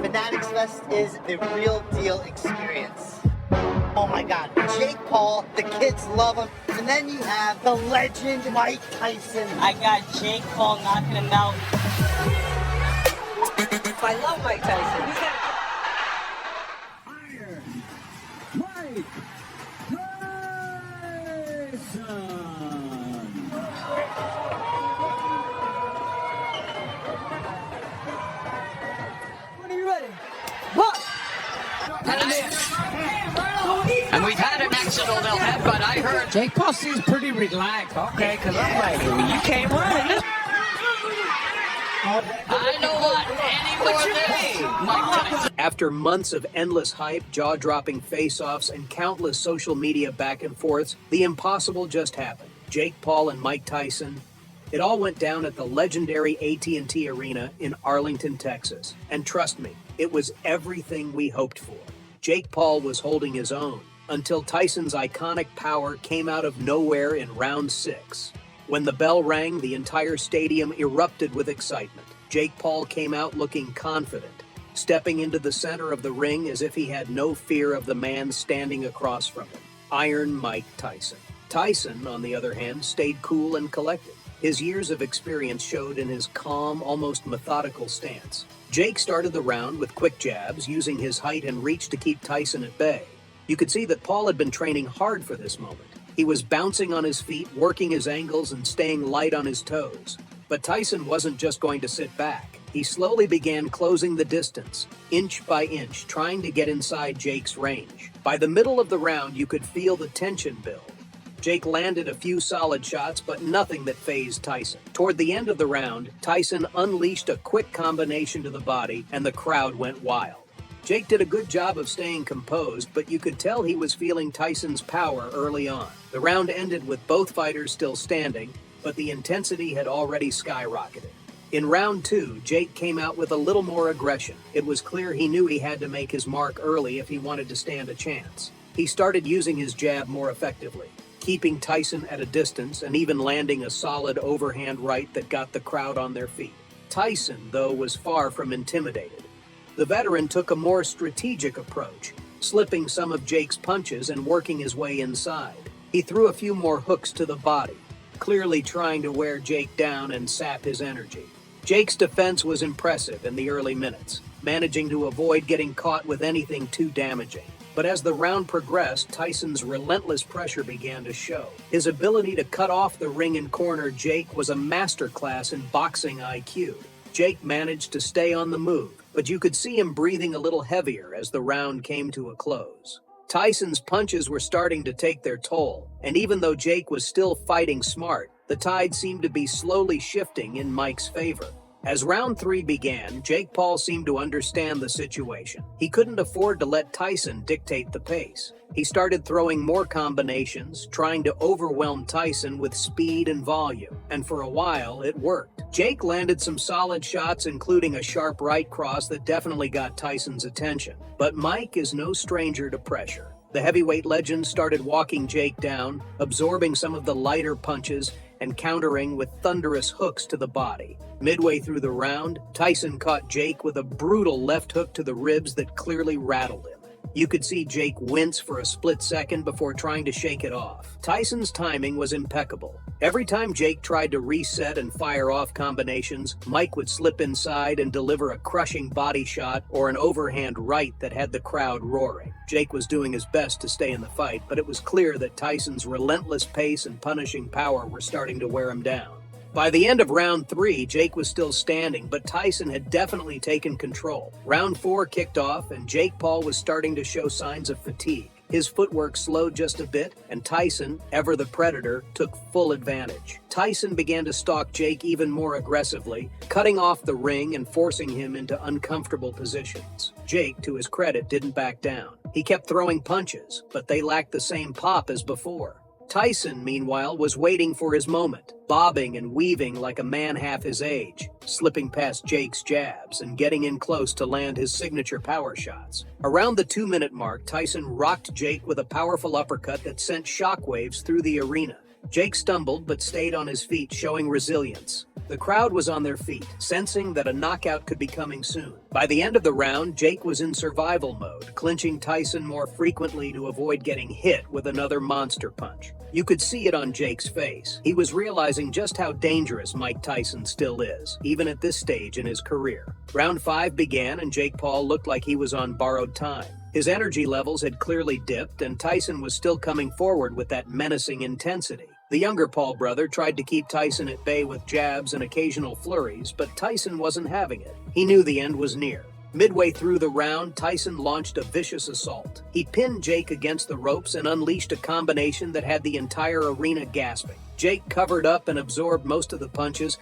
Fanatics Fest is the real deal experience. Oh my God, Jake Paul, the kids love him. And then you have the legend Mike Tyson. I got Jake Paul knocking him out. I love Mike Tyson. He's got Iron Mike Tyson. When are you ready? What? And we've had an accidental headbutt. I heard Jake Paul seems pretty relaxed. Okay, because I'm like, you came running. I know what any more than Mike Tyson. After months of endless hype, jaw-dropping face-offs, and countless social media back and forths, the impossible just happened. Jake Paul and Mike Tyson. It all went down at the legendary AT&T Arena in Arlington, Texas. And trust me, it was everything we hoped for. Jake Paul was holding his own until Tyson's iconic power came out of nowhere in round 6. When the bell rang, the entire stadium erupted with excitement. Jake Paul came out looking confident, stepping into the center of the ring as if he had no fear of the man standing across from him, Iron Mike Tyson. Tyson, on the other hand, stayed cool and collected. His years of experience showed in his calm, almost methodical stance. Jake started the round with quick jabs, using his height and reach to keep Tyson at bay. You could see that Paul had been training hard for this moment. He was bouncing on his feet, working his angles and staying light on his toes. But Tyson wasn't just going to sit back. He slowly began closing the distance, inch by inch, trying to get inside Jake's range. By the middle of the round, you could feel the tension build. Jake landed a few solid shots, but nothing that fazed Tyson. Toward the end of the round, Tyson unleashed a quick combination to the body, and the crowd went wild. Jake did a good job of staying composed, but you could tell he was feeling Tyson's power early on. The round ended with both fighters still standing, but the intensity had already skyrocketed. In round 2, Jake came out with a little more aggression. It was clear he knew he had to make his mark early if he wanted to stand a chance. He started using his jab more effectively, keeping Tyson at a distance and even landing a solid overhand right that got the crowd on their feet. Tyson, though, was far from intimidated. The veteran took a more strategic approach, slipping some of Jake's punches and working his way inside. He threw a few more hooks to the body, clearly trying to wear Jake down and sap his energy. Jake's defense was impressive in the early minutes, managing to avoid getting caught with anything too damaging. But as the round progressed, Tyson's relentless pressure began to show. His ability to cut off the ring and corner Jake was a masterclass in boxing IQ. Jake managed to stay on the move, but you could see him breathing a little heavier as the round came to a close. Tyson's punches were starting to take their toll, and even though Jake was still fighting smart, the tide seemed to be slowly shifting in Mike's favor. As round 3 began, Jake Paul seemed to understand the situation. He couldn't afford to let Tyson dictate the pace. He started throwing more combinations, trying to overwhelm Tyson with speed and volume, and for a while, it worked. Jake landed some solid shots, including a sharp right cross that definitely got Tyson's attention. But Mike is no stranger to pressure. The heavyweight legend started walking Jake down, absorbing some of the lighter punches and countering with thunderous hooks to the body. Midway through the round, Tyson caught Jake with a brutal left hook to the ribs that clearly rattled him. You could see Jake wince for a split second before trying to shake it off. Tyson's timing was impeccable. Every time Jake tried to reset and fire off combinations, Mike would slip inside and deliver a crushing body shot or an overhand right that had the crowd roaring. Jake was doing his best to stay in the fight, but it was clear that Tyson's relentless pace and punishing power were starting to wear him down. By the end of round 3, Jake was still standing, but Tyson had definitely taken control. Round 4 kicked off, and Jake Paul was starting to show signs of fatigue. His footwork slowed just a bit, and Tyson, ever the predator, took full advantage. Tyson began to stalk Jake even more aggressively, cutting off the ring and forcing him into uncomfortable positions. Jake, to his credit, didn't back down. He kept throwing punches, but they lacked the same pop as before. Tyson, meanwhile, was waiting for his moment, bobbing and weaving like a man half his age, slipping past Jake's jabs and getting in close to land his signature power shots. Around the 2-minute mark, Tyson rocked Jake with a powerful uppercut that sent shockwaves through the arena. Jake stumbled but stayed on his feet, showing resilience. The crowd was on their feet, sensing that a knockout could be coming soon. By the end of the round, Jake was in survival mode, clinching Tyson more frequently to avoid getting hit with another monster punch. You could see it on Jake's face. He was realizing just how dangerous Mike Tyson still is, even at this stage in his career. Round 5 began and Jake Paul looked like he was on borrowed time. His energy levels had clearly dipped and Tyson was still coming forward with that menacing intensity. The younger Paul brother tried to keep Tyson at bay with jabs and occasional flurries, but Tyson wasn't having it. He knew the end was near. Midway through the round, Tyson launched a vicious assault. He pinned Jake against the ropes and unleashed a combination that had the entire arena gasping. Jake covered up and absorbed most of the punches,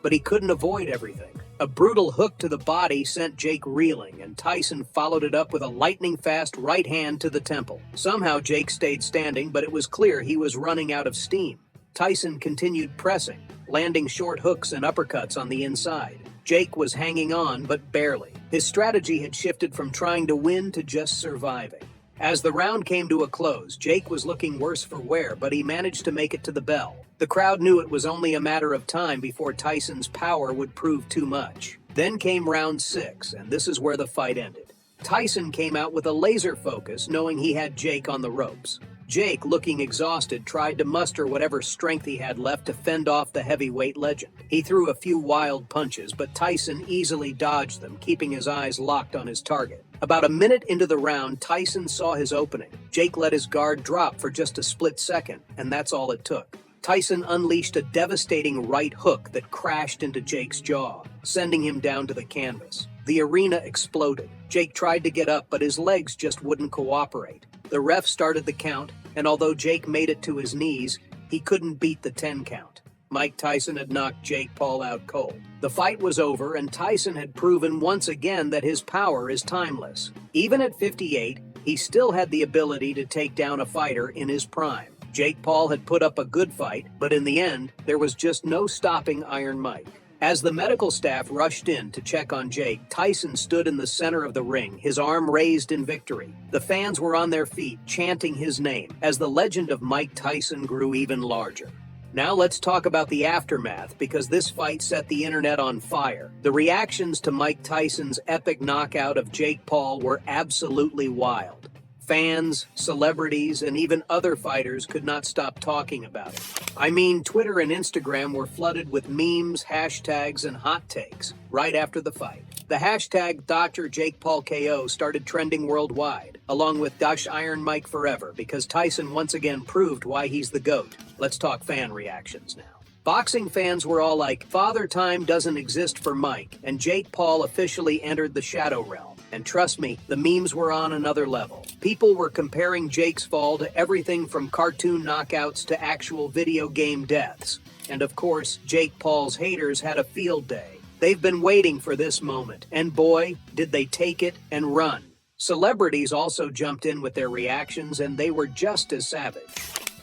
but he couldn't avoid everything. A brutal hook to the body sent Jake reeling, and Tyson followed it up with a lightning-fast right hand to the temple. Somehow Jake stayed standing, but it was clear he was running out of steam. Tyson continued pressing, landing short hooks and uppercuts on the inside. Jake was hanging on, but barely. His strategy had shifted from trying to win to just surviving. As the round came to a close, Jake was looking worse for wear, but he managed to make it to the bell. The crowd knew it was only a matter of time before Tyson's power would prove too much. Then came round 6, and this is where the fight ended. Tyson came out with a laser focus, knowing he had Jake on the ropes. Jake, looking exhausted, tried to muster whatever strength he had left to fend off the heavyweight legend. He threw a few wild punches, but Tyson easily dodged them, keeping his eyes locked on his target. About a minute into the round, Tyson saw his opening. Jake let his guard drop for just a split second, and that's all it took. Tyson unleashed a devastating right hook that crashed into Jake's jaw, sending him down to the canvas. The arena exploded. Jake tried to get up, but his legs just wouldn't cooperate. The ref started the count, and although Jake made it to his knees, he couldn't beat the 10 count. Mike Tyson had knocked Jake Paul out cold. The fight was over, and Tyson had proven once again that his power is timeless. Even at 58, he still had the ability to take down a fighter in his prime. Jake Paul had put up a good fight, but in the end, there was just no stopping Iron Mike. As the medical staff rushed in to check on Jake, Tyson stood in the center of the ring, his arm raised in victory. The fans were on their feet, chanting his name, as the legend of Mike Tyson grew even larger. Now let's talk about the aftermath, because this fight set the internet on fire. The reactions to Mike Tyson's epic knockout of Jake Paul were absolutely wild. Fans, celebrities, and even other fighters could not stop talking about it. I mean, Twitter and Instagram were flooded with memes, hashtags, and hot takes right after the fight. The hashtag Dr. Jake Paul KO started trending worldwide, along with Iron Mike Forever, because Tyson once again proved why he's the GOAT. Let's talk fan reactions now. Boxing fans were all like, Father Time doesn't exist for Mike, and Jake Paul officially entered the shadow realm. And trust me, the memes were on another level. People were comparing Jake's fall to everything from cartoon knockouts to actual video game deaths. And of course, Jake Paul's haters had a field day. They've been waiting for this moment, and boy, did they take it and run. Celebrities also jumped in with their reactions, and they were just as savage.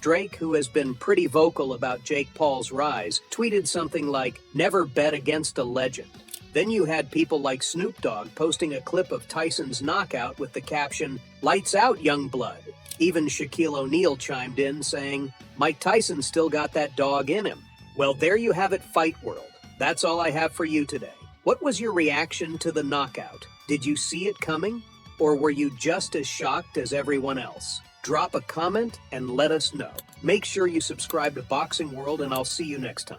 Drake, who has been pretty vocal about Jake Paul's rise, tweeted something like, "Never bet against a legend." Then you had people like Snoop Dogg posting a clip of Tyson's knockout with the caption, "Lights out, young blood." Even Shaquille O'Neal chimed in saying, "Mike Tyson still got that dog in him." Well, there you have it, Fight World. That's all I have for you today. What was your reaction to the knockout? Did you see it coming? Or were you just as shocked as everyone else? Drop a comment and let us know. Make sure you subscribe to Boxing World, and I'll see you next time.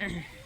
Mm-hmm.